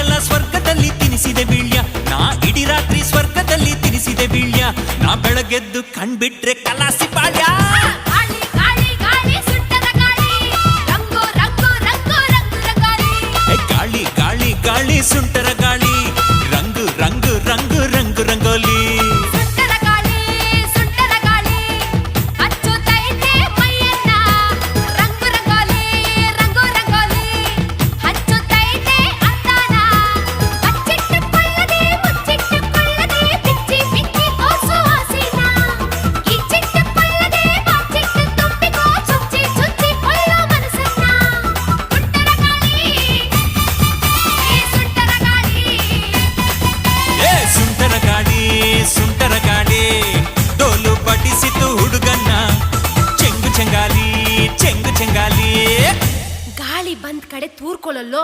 ರಾತ್ರಿಯೆಲ್ಲ ಸ್ವರ್ಗದಲ್ಲಿ ತಿನಿಸಿದೆ ಬೀಳ್ಯ ನಾ ಇಡೀ ರಾತ್ರಿ ಸ್ವರ್ಗದಲ್ಲಿ ತಿನಿಸಿದೆ ಬೀಳ್ಯ ನಾ ಬೆಳಗೆದ್ದು ಕಣ್ಬಿಟ್ರೆ ಕಲಾಸಿ ಪಾಳ್ಯ ಗಾಳಿ ಗಾಳಿ ಗಾಳಿ ಸುಂಟರ ಗಾಳಿ ರಂಗು ರಂಗು ರಂಗು ರಂಗು ರಂಗೋಲಿ ಸುಂಟರ ಗಾಳಿ ಡೋಲು ಬಡಿಸಿತು ಹುಡುಗನ್ನ ಚೆಂಗು ಚೆಂಗಾಲಿ ಚೆಂಗು ಚೆಂಗಾಲಿ ಗಾಳಿ ಬಂದ್ ಕಡೆ ತೂರ್ಕೊಳ್ಳಲ್ಲೋ